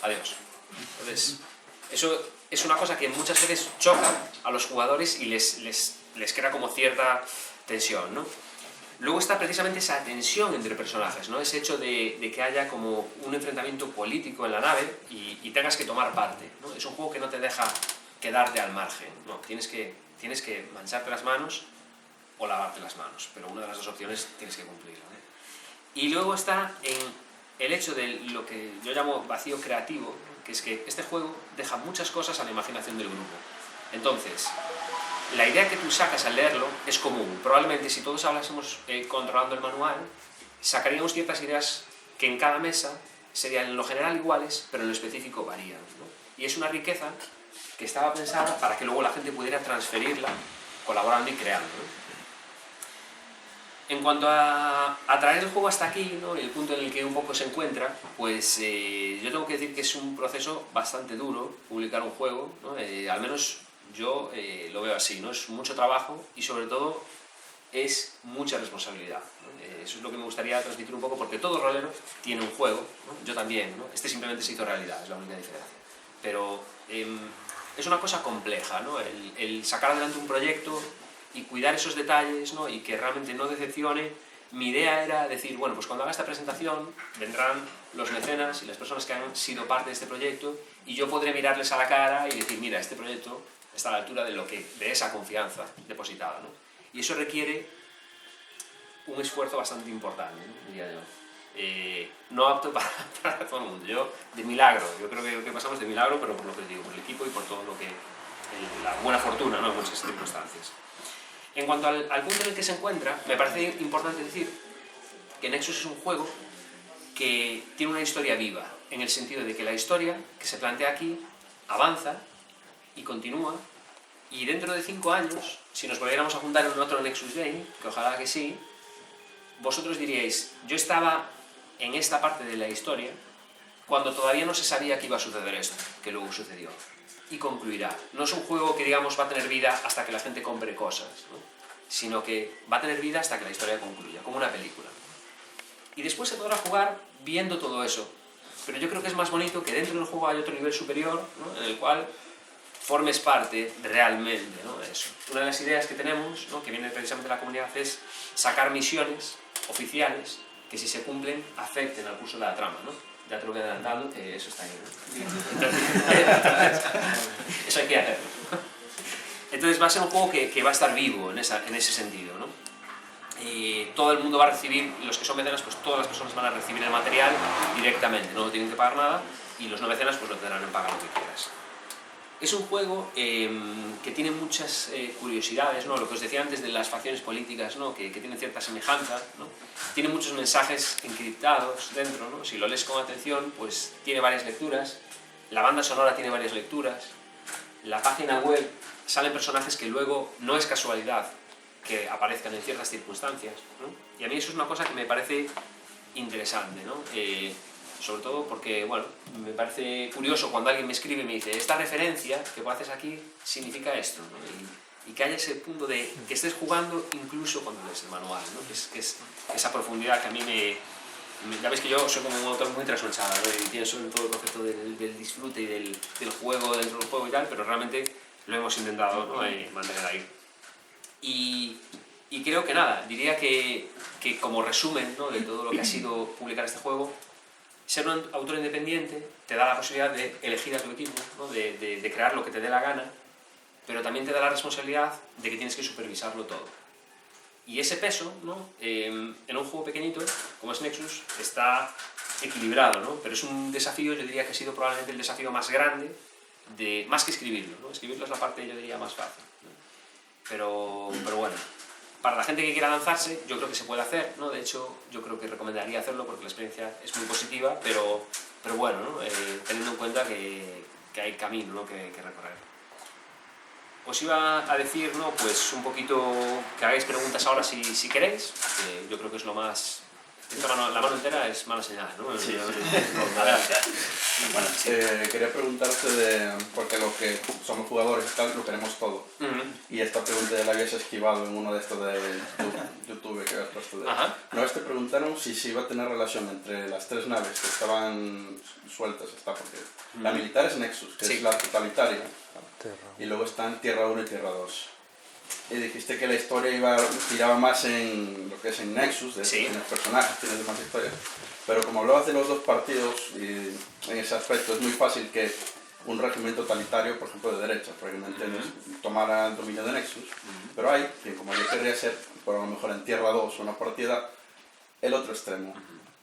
adiós. Entonces, eso es una cosa que muchas veces choca a los jugadores y les crea como cierta tensión, ¿no? Luego está precisamente esa tensión entre personajes, ¿no? Ese hecho de que haya como un enfrentamiento político en la nave y tengas que tomar parte, ¿no? Es un juego que no te deja quedarte al margen, ¿no? Tienes que mancharte las manos o lavarte las manos, pero una de las dos opciones tienes que cumplirla, ¿no? Y luego está en el hecho de lo que yo llamo vacío creativo, que es que este juego deja muchas cosas a la imaginación del grupo. Entonces, la idea que tú sacas al leerlo es común. Probablemente si todos hablásemos controlando el manual, sacaríamos ciertas ideas que en cada mesa serían en lo general iguales, pero en lo específico varían, ¿no? Y es una riqueza que estaba pensada para que luego la gente pudiera transferirla colaborando y creando, ¿no? En cuanto a traer el juego hasta aquí, ¿no? El punto en el que un poco se encuentra, pues yo tengo que decir que es un proceso bastante duro publicar un juego, ¿no? Al menos yo lo veo así, ¿no? Es mucho trabajo y sobre todo es mucha responsabilidad, ¿no? Eso es lo que me gustaría transmitir un poco, porque todo rolero tiene un juego, ¿no? Yo también, ¿no? Este simplemente se hizo realidad, es la única diferencia. Pero es una cosa compleja, ¿no? El sacar adelante un proyecto y cuidar esos detalles, ¿no? Y que realmente no decepcione. Mi idea era decir, bueno, pues cuando haga esta presentación vendrán los mecenas y las personas que han sido parte de este proyecto y yo podré mirarles a la cara y decir, mira, este proyecto está a la altura de esa confianza depositada, ¿no? Y eso requiere un esfuerzo bastante importante, ¿no? Diría yo. No apto para todo el mundo. Yo, de milagro, yo creo que pasamos de milagro, pero por lo que digo, por el equipo y por todo lo que... la buena fortuna, ¿no? En muchas circunstancias. En cuanto al punto en el que se encuentra, me parece importante decir que Nexus es un juego que tiene una historia viva, en el sentido de que la historia que se plantea aquí avanza y continúa, y dentro de 5 años, si nos volviéramos a juntar en otro Nexus Day, que ojalá que sí, vosotros diríais, yo estaba en esta parte de la historia cuando todavía no se sabía que iba a suceder esto, que luego sucedió. Y concluirá. No es un juego que, digamos, va a tener vida hasta que la gente compre cosas, ¿no? Sino que va a tener vida hasta que la historia concluya, como una película. Y después se podrá jugar viendo todo eso. Pero yo creo que es más bonito que dentro del juego hay otro nivel superior, ¿no? En el cual formes parte realmente, ¿no? De eso. Una de las ideas que tenemos, ¿no? Que viene precisamente de la comunidad, es sacar misiones oficiales que, si se cumplen, afecten al curso de la trama, ¿no? Ya te lo voy adelantando, que eso está ahí, ¿no? Entonces, eso hay que hacerlo. Entonces va a ser un juego que va a estar vivo en ese sentido, ¿no? Todo el mundo va a recibir, los que son mecenas, pues todas las personas van a recibir el material directamente, no tienen que pagar nada, y los no mecenas pues lo tendrán que pagar lo que quieras. Es un juego que tiene muchas curiosidades, ¿no? Lo que os decía antes de las facciones políticas, ¿no? Que tienen cierta semejanza, ¿no? Tiene muchos mensajes encriptados dentro, ¿no? Si lo lees con atención, pues tiene varias lecturas. La banda sonora tiene varias lecturas. La página web salen personajes que luego no es casualidad que aparezcan en ciertas circunstancias, ¿no? Y a mí eso es una cosa que me parece interesante, ¿no? Sobre todo porque, bueno, me parece curioso cuando alguien me escribe y me dice, esta referencia que haces aquí significa esto, ¿no? Y que haya ese punto de que estés jugando incluso cuando lees el manual, ¿no? Que es esa profundidad que a mí ya veis que yo soy como un autor muy trasnochado, ¿no? Y pienso en todo el concepto del disfrute y del juego dentro del juego y tal, pero realmente lo hemos intentado, ¿no? Mantener ahí. Y creo que nada, diría que como resumen, ¿no? De todo lo que ha sido publicar este juego, ser un autor independiente te da la posibilidad de elegir a tu equipo, ¿no? de crear lo que te dé la gana, pero también te da la responsabilidad de que tienes que supervisarlo todo. Y ese peso, ¿no? En un juego pequeñito como es Nexus está equilibrado, ¿no? Pero es un desafío, yo diría que ha sido probablemente el desafío más grande, más que escribirlo, ¿no? Escribirlo es la parte, yo diría, más fácil, ¿no? Pero bueno, para la gente que quiera lanzarse, yo creo que se puede hacer, ¿no? De hecho, yo creo que recomendaría hacerlo porque la experiencia es muy positiva, pero bueno, ¿no? Teniendo en cuenta que hay camino, ¿no? que recorrer. Os iba a decir, ¿no? Pues un poquito que hagáis preguntas ahora si queréis, que yo creo que es lo más... La mano entera es mala señal, ¿no? Sí. Adelante. Bueno, quería preguntarte porque los que somos jugadores y tal, lo queremos todo. Y esta pregunta ya la habías esquivado en uno de estos de YouTube que habías puesto. Una vez te preguntaron si se iba a tener relación entre las 3 naves que estaban sueltas, porque la militar es Nexus, que es la totalitaria, y luego están Tierra 1 y Tierra 2. Y dijiste que la historia giraba más en lo que es en Nexus, tienes personajes, tienes demás historias. Pero como hablabas de los dos partidos, y en ese aspecto es muy fácil que un régimen totalitario, por ejemplo de derecha, probablemente tomara el dominio de Nexus. Pero hay, que como yo querría ser, por a lo mejor en Tierra 2, una partida, el otro extremo.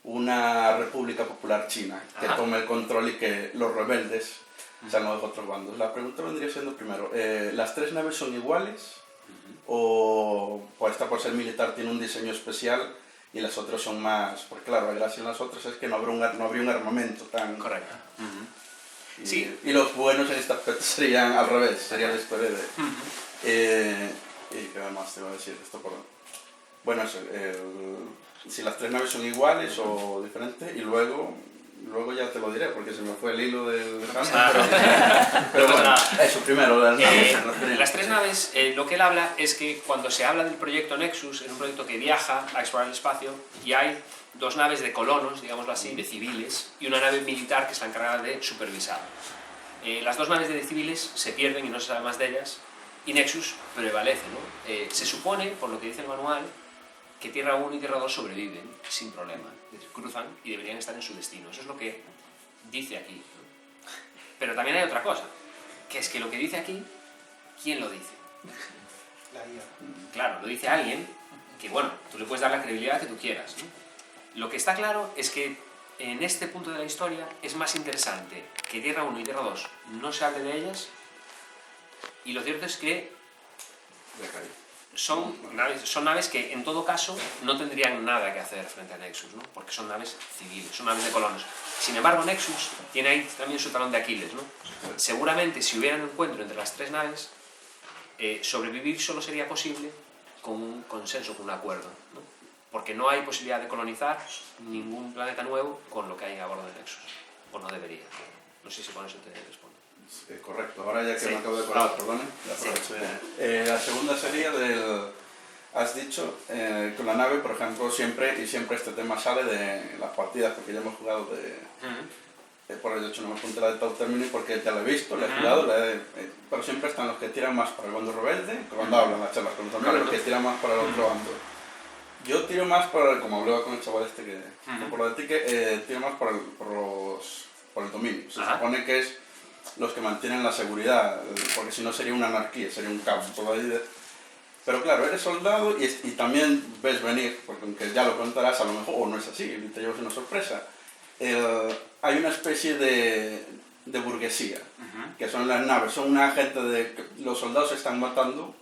Una República Popular China, que tome el control y que los rebeldes o sea, no de otros bandos. La pregunta vendría siendo primero, ¿las 3 naves son iguales? ¿O esta por ser militar tiene un diseño especial y las otras son más...? Porque claro, la gracia en las otras es que no habría un armamento tan... Correcto. Y los buenos en este aspecto serían al revés, serían el historia de... ¿Y qué más te iba a decir? Esto por... Bueno, eso, si las 3 naves son iguales o diferentes, y luego ya te lo diré, porque se me fue el hilo del canto, pero bueno, eso primero, las 3 naves, lo que él habla es que cuando se habla del proyecto Nexus, es un proyecto que viaja a explorar el espacio, y hay 2 naves de colonos, digámoslo así, de civiles, y una nave militar que está encargada de supervisar. Las 2 naves de civiles se pierden y no se sabe más de ellas, y Nexus prevalece, ¿no? Se supone, por lo que dice el manual, que Tierra 1 y Tierra 2 sobreviven sin problema, es decir, cruzan y deberían estar en su destino. Eso es lo que dice aquí, ¿no? Pero también hay otra cosa, que es que lo que dice aquí, ¿quién lo dice? La IA. Claro, lo dice alguien que, bueno, tú le puedes dar la credibilidad que tú quieras, ¿no? Lo que está claro es que en este punto de la historia es más interesante que Tierra 1 y Tierra 2 no se hable de ellas, y lo cierto es que son naves que en todo caso no tendrían nada que hacer frente a Nexus, ¿no? Porque son naves civiles, son naves de colonos. Sin embargo, Nexus tiene ahí también su talón de Aquiles, ¿no? Seguramente si hubiera un encuentro entre las 3 naves, sobrevivir solo sería posible con un consenso, con un acuerdo, ¿no? Porque no hay posibilidad de colonizar ningún planeta nuevo con lo que hay a bordo de Nexus, o no debería. No sé si con eso te respondo. Correcto, ahora ya que me acabo de acordar, perdone, la segunda sería del... Has dicho que la nave, por ejemplo, siempre este tema sale de las partidas, porque ya hemos jugado por el hecho no me apunté la de Tau Termini porque ya la he visto, la he jugado, pero siempre están los que tiran más para el bando rebelde, que cuando hablan las charlas con los demás, los que tiran más para el otro bando. Yo tiro más para, como hablaba con el chaval este que por lo de ti, que tiro más por el dominio. Se supone que es los que mantienen la seguridad, porque si no sería una anarquía, sería un caos por ahí. Pero claro, eres soldado y también ves venir, porque aunque ya lo contarás, a lo mejor, o no es así, y te llevas una sorpresa. Hay una especie de burguesía, que son las naves, son una gente de... Los soldados se están matando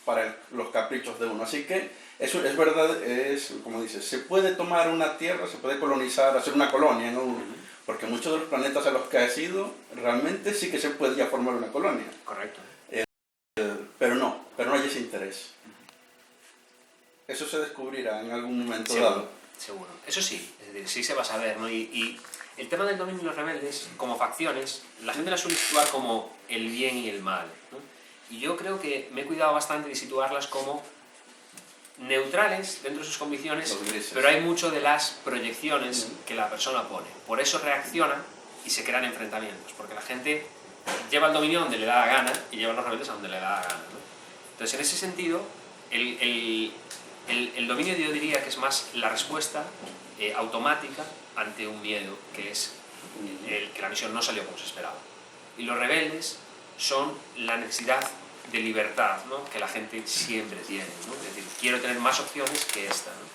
para los caprichos de uno, así que eso es verdad, es como dices, se puede tomar una tierra, se puede colonizar, hacer una colonia, ¿no? Porque muchos de los planetas a los que has ido, realmente sí que se puede ya formar una colonia. Correcto. Pero no hay ese interés. Eso se descubrirá en algún momento dado. Seguro. Eso sí, es decir, sí se va a saber, ¿no? Y el tema del dominio y los rebeldes, como facciones, la gente las suele situar como el bien y el mal, ¿no? Y yo creo que me he cuidado bastante de situarlas como neutrales dentro de sus convicciones, pero hay mucho de las proyecciones que la persona pone. Por eso reacciona y se crean enfrentamientos, porque la gente lleva el dominio donde le da la gana y lleva los rebeldes a donde le da la gana, ¿no? Entonces, en ese sentido, el dominio yo diría que es más la respuesta automática ante un miedo, que es que la misión no salió como se esperaba. Y los rebeldes son la necesidad de libertad, ¿no? Que la gente siempre tiene, ¿no? Es decir, quiero tener más opciones que esta, ¿no?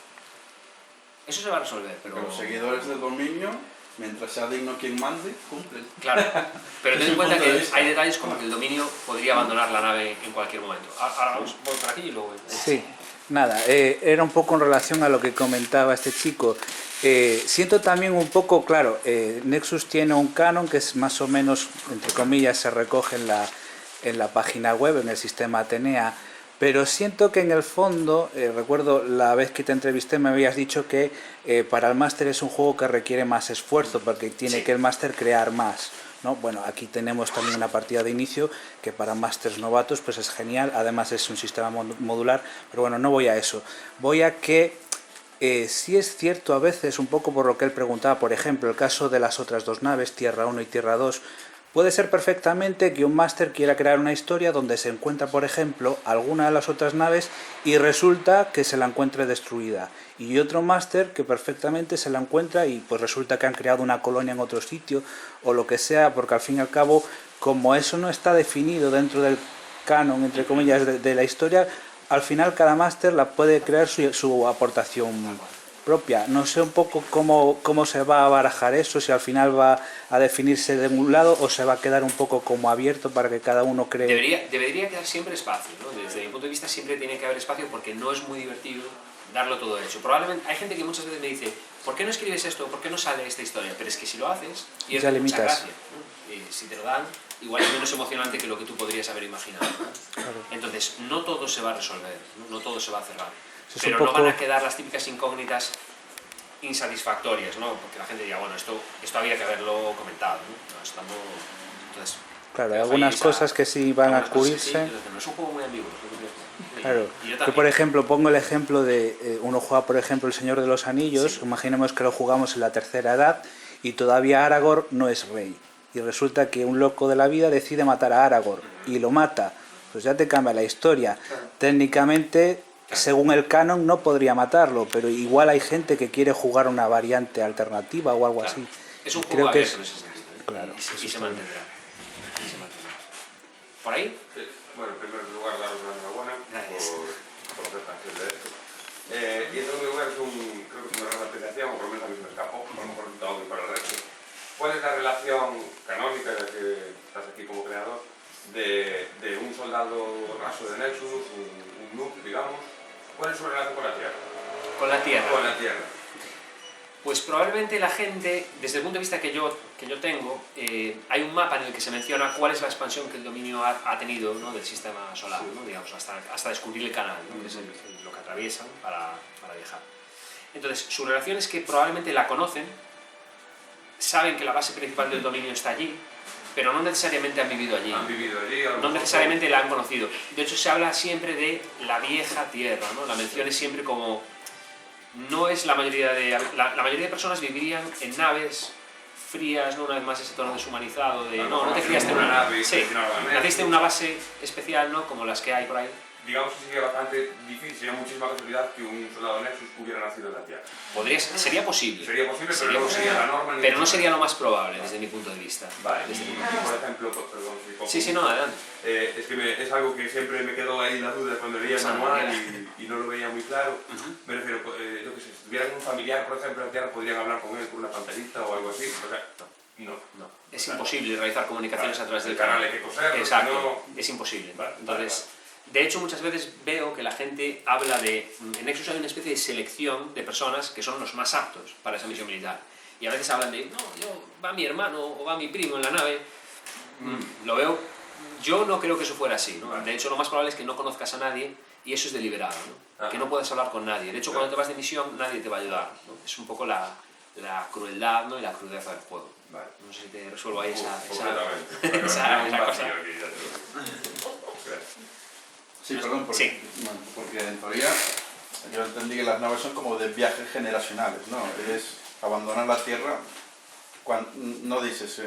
Eso se va a resolver, pero... Los seguidores del dominio, mientras sea digno quien mande, cumplen. Claro, pero ten en cuenta que hay detalles como que el dominio podría abandonar la nave en cualquier momento. Ahora vamos por aquí y luego... Sí, nada, era un poco en relación a lo que comentaba este chico. Siento también un poco, claro, Nexus tiene un canon que es más o menos, entre comillas, se recoge en la página web, en el sistema Atenea, pero siento que en el fondo, recuerdo la vez que te entrevisté me habías dicho que para el máster es un juego que requiere más esfuerzo porque tiene que el máster crear más, ¿no? Bueno, aquí tenemos también una partida de inicio que para másters novatos pues es genial, además es un sistema modular, pero bueno, no voy a eso, voy a que sí es cierto a veces, un poco por lo que él preguntaba, por ejemplo, el caso de las otras 2 naves, Tierra 1 y Tierra 2, puede ser perfectamente que un máster quiera crear una historia donde se encuentra, por ejemplo, alguna de las otras naves y resulta que se la encuentre destruida. Y otro máster que perfectamente se la encuentra y pues resulta que han creado una colonia en otro sitio o lo que sea, porque al fin y al cabo, como eso no está definido dentro del canon, entre comillas, de la historia, al final cada máster la puede crear su aportación propia. No sé un poco cómo se va a barajar eso, si al final va a definirse de un lado o se va a quedar un poco como abierto para que cada uno cree... Debería quedar siempre espacio, ¿no? Desde mi punto de vista siempre tiene que haber espacio porque no es muy divertido darlo todo hecho. Probablemente hay gente que muchas veces me dice, ¿por qué no escribes esto? ¿Por qué no sale esta historia? Pero es que si lo haces, ya limitas. Mucha gracia, ¿no? Si te lo dan, igual es menos emocionante que lo que tú podrías haber imaginado, ¿no? Claro. Entonces, no todo se va a resolver, no todo se va a cerrar. Es Pero un no poco... van a quedar las típicas incógnitas insatisfactorias, ¿no? Porque la gente diría, bueno, esto había que haberlo comentado, ¿no? No, estamos... Entonces, claro, hay algunas cosas que sí van a cubrirse. Sí, no es un juego muy ambiguo. Claro, yo por ejemplo pongo el ejemplo de uno juega por ejemplo El Señor de los Anillos, imaginemos que lo jugamos en la tercera edad y todavía Aragorn no es rey y resulta que un loco de la vida decide matar a Aragorn y lo mata, pues ya te cambia la historia. Técnicamente, según el canon no podría matarlo, pero igual hay gente que quiere jugar una variante alternativa o algo así. Es un juego abierto en ese sentido. Claro, y se mantendrá. ¿Por ahí? Sí. Bueno, en primer lugar, daros una enhorabuena por hacer tan de esto. Y en segundo lugar, creo que es una gran apreciación, o por lo menos a mí se me escapó, a lo mejor no tengo que para el resto. ¿Cuál es la relación canónica, ya que estás aquí como creador, de un soldado raso de Nexus, un noob, digamos? ¿Cuál es su relación con la Tierra? Con la Tierra. Con la Tierra. Pues probablemente la gente, desde el punto de vista que yo tengo, hay un mapa en el que se menciona cuál es la expansión que el dominio ha tenido, ¿no? Del sistema solar, ¿no? Digamos, hasta descubrir el canal, ¿no? Que es lo que atraviesan para viajar. Entonces, su relación es que probablemente la conocen, saben que la base principal del dominio está allí, pero no necesariamente han vivido allí. Han vivido allí, no necesariamente la han conocido. De hecho, se habla siempre de la vieja Tierra, ¿no? La mención es siempre como... No es la mayoría de... La mayoría de personas vivirían en naves frías, ¿no? Una vez más ese tono deshumanizado de... No te criaste en una nave. Sí, naciste en una base especial, ¿no? Como las que hay por ahí. Digamos que sería bastante difícil, sería muchísima casualidad que un soldado Nexus hubiera nacido en la Tierra. Sería posible. Sería posible, pero no sería la norma. Pero no sería lo más probable, desde mi punto de vista. Vale, por ejemplo, perdón, Sí, no, adelante. Es que es algo que siempre me quedó ahí la duda cuando leía el manual y no lo veía muy claro. Me refiero, yo que sé, si tuvieran un familiar, por ejemplo, en la Tierra, podrían hablar con él por una pantallita o algo así. O sea, no. Es imposible realizar comunicaciones a través del canal. Hay que coserlo. Exacto, es imposible. Entonces, de hecho, muchas veces veo que la gente habla de... En Nexus hay una especie de selección de personas que son los más aptos para esa misión militar. Y a veces hablan de, va mi hermano o va mi primo en la nave. Lo veo... Yo no creo que eso fuera así, ¿no? De hecho, lo más probable es que no conozcas a nadie y eso es deliberado, ¿no? Que no puedas hablar con nadie. De hecho, cuando te vas de misión, nadie te va a ayudar, ¿no? Es un poco la crueldad, ¿no? Y la crudeza del juego. Vale. No sé si te resuelvo ahí esa cosa. Sí, perdón, porque en teoría yo entendí que las naves son como de viajes generacionales, ¿no? Es abandonar la Tierra, no dices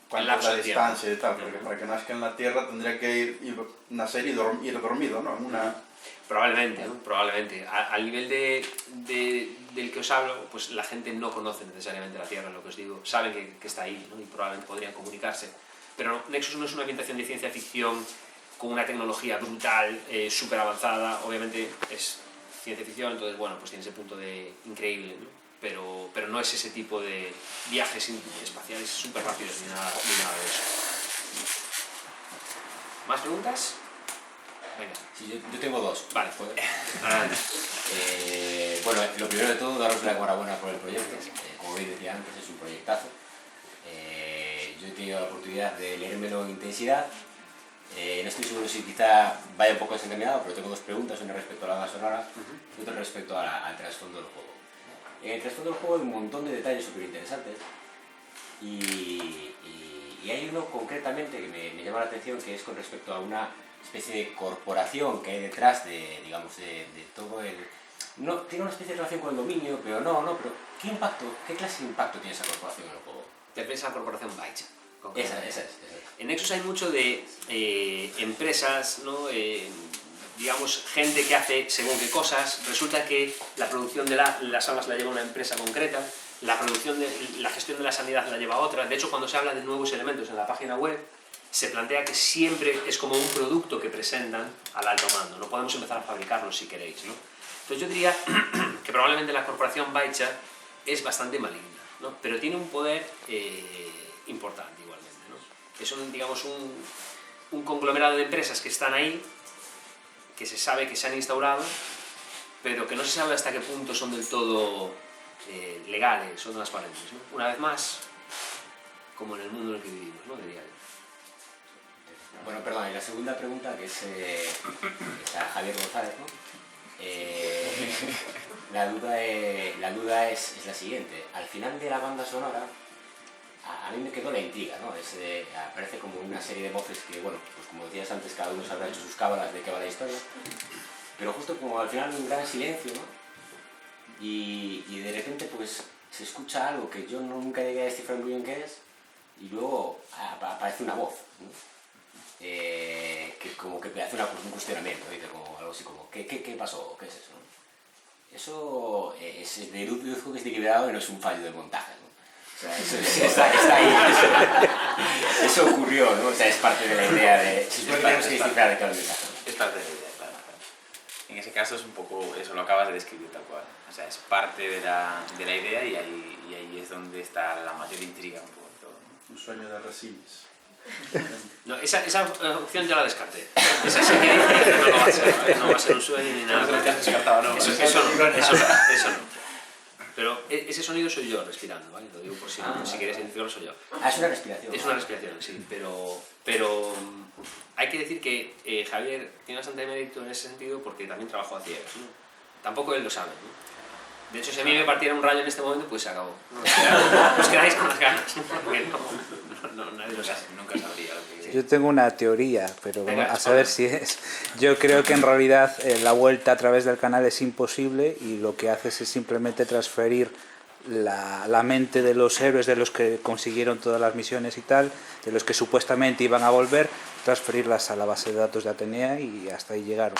cuánto es la distancia y tal, porque para que nazca en la Tierra tendría que nacer y ir dormido, ¿no? Probablemente. Al nivel del que os hablo, pues la gente no conoce necesariamente la Tierra, lo que os digo, saben que está ahí, ¿no? Y probablemente podrían comunicarse. Pero Nexus no es una ambientación de ciencia ficción con una tecnología brutal, súper avanzada. Obviamente es ciencia ficción, entonces bueno, pues tiene ese punto de increíble, ¿no? Pero no es ese tipo de viajes espaciales súper rápidos ni nada de eso. ¿Más preguntas? Venga. Sí, yo tengo dos. Vale. Bueno, lo primero de todo, daros la enhorabuena por el proyecto. Como veis, decía antes, es un proyectazo. Yo he tenido la oportunidad de leérmelo en intensidad. No estoy seguro si quizá vaya un poco desencaminado, pero tengo dos preguntas, una respecto a la banda sonora y otra respecto al trasfondo del juego. En el trasfondo del juego hay un montón de detalles súper interesantes y hay uno concretamente que me llama la atención, que es con respecto a una especie de corporación que hay detrás de, digamos, de todo el... No, tiene una especie de relación con el dominio, pero pero ¿qué clase de impacto tiene esa corporación en el juego? Te piensa la corporación Byte. Esa es. En Nexus hay mucho de empresas, ¿no? Digamos, gente que hace según qué cosas. Resulta que la producción de las armas la lleva una empresa concreta, la gestión de la sanidad la lleva otra. De hecho, cuando se habla de nuevos elementos en la página web, se plantea que siempre es como un producto que presentan al alto mando. No podemos empezar a fabricarlos si queréis, ¿no? Entonces yo diría que probablemente la corporación Baicha es bastante maligna, ¿no? Pero tiene un poder importante igualmente, ¿no? Es digamos, un conglomerado de empresas que están ahí, que se sabe que se han instaurado, pero que no se sabe hasta qué punto son del todo legales o transparentes, ¿no? Una vez más, como en el mundo en el que vivimos, ¿no? De diario. Bueno, perdón, y la segunda pregunta, que es a Javier González, ¿no? La duda es la siguiente. Al final de la banda sonora, a mí me quedó la intriga, ¿no? Aparece como una serie de voces que, bueno, pues como decías antes, cada uno se habrá hecho sus cábalas de qué va la historia, pero justo como al final un gran silencio, ¿no? Y de repente pues se escucha algo que yo nunca llegué a descifrar muy bien qué es, y luego aparece una voz, ¿no? Que como que hace un cuestionamiento, dice como algo así como ¿qué pasó? ¿Qué es eso? Eso deduzco que es deliberado y no es un fallo de montaje, ¿no? O sea, eso está ahí, eso ocurrió, ¿no? O sea, es parte de la idea de... Si tenemos que descifrar de qué habla el caso. Es parte de la idea, claro. En ese caso es un poco, eso lo acabas de describir tal cual. O sea, es parte de la idea y ahí es donde está la mayor intriga un poco de todo, ¿no? Un sueño de Resines. No, esa opción ya la descarté. Esa sí que no va a ser, no va a ser un sueño ni nada. Eso no. Pero ese sonido soy yo respirando, ¿vale? Lo digo por si quieres identificarlo, soy yo. Es una respiración. Es una respiración, sí, pero hay que decir que Javier tiene bastante mérito en ese sentido porque también trabajó a ciegas, ¿no? Tampoco él lo sabe, ¿no? De hecho, si a mí me partiera un rayo en este momento, pues se acabó. Os quedáis con las ganas, porque nadie lo sabe. Nunca sabría lo que... Yo tengo una teoría, pero Venga, a saber si es. Yo creo que en realidad la vuelta a través del canal es imposible y lo que haces es simplemente transferir la mente de los héroes, de los que consiguieron todas las misiones y tal, de los que supuestamente iban a volver, transferirlas a la base de datos de Atenea y hasta ahí llegaron.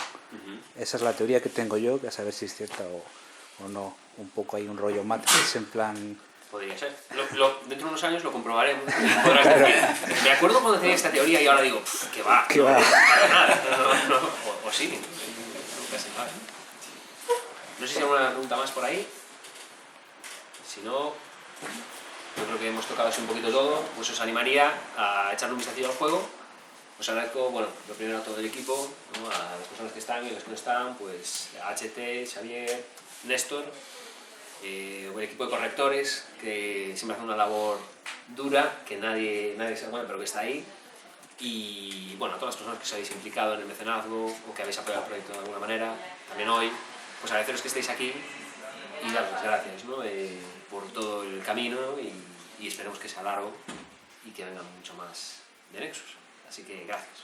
Esa es la teoría que tengo yo, que a saber si es cierta o no. Un poco hay un rollo Matrix en plan... Podría ser. Dentro de unos años lo comprobaremos. Podrás decir, me acuerdo cuando tenía esta teoría y ahora digo, ¿qué va? ¿Qué va? Para nada. O sí. Nunca se sabe. No sé si hay alguna pregunta más por ahí. Si no, yo creo que hemos tocado así un poquito todo. Pues os animaría a echarle un vistacillo al juego. Os agradezco, bueno, lo primero a todo el equipo, ¿no? A las personas que están y las que no están, pues a HT, Xavier, Néstor, un equipo de correctores que siempre hace una labor dura, que nadie se da cuenta, pero que está ahí. Y bueno, a todas las personas que os habéis implicado en el mecenazgo o que habéis apoyado el proyecto de alguna manera, también hoy, pues agradeceros que estéis aquí y daros las gracias, ¿no? Por todo el camino y esperemos que sea largo y que venga mucho más de Nexus. Así que gracias.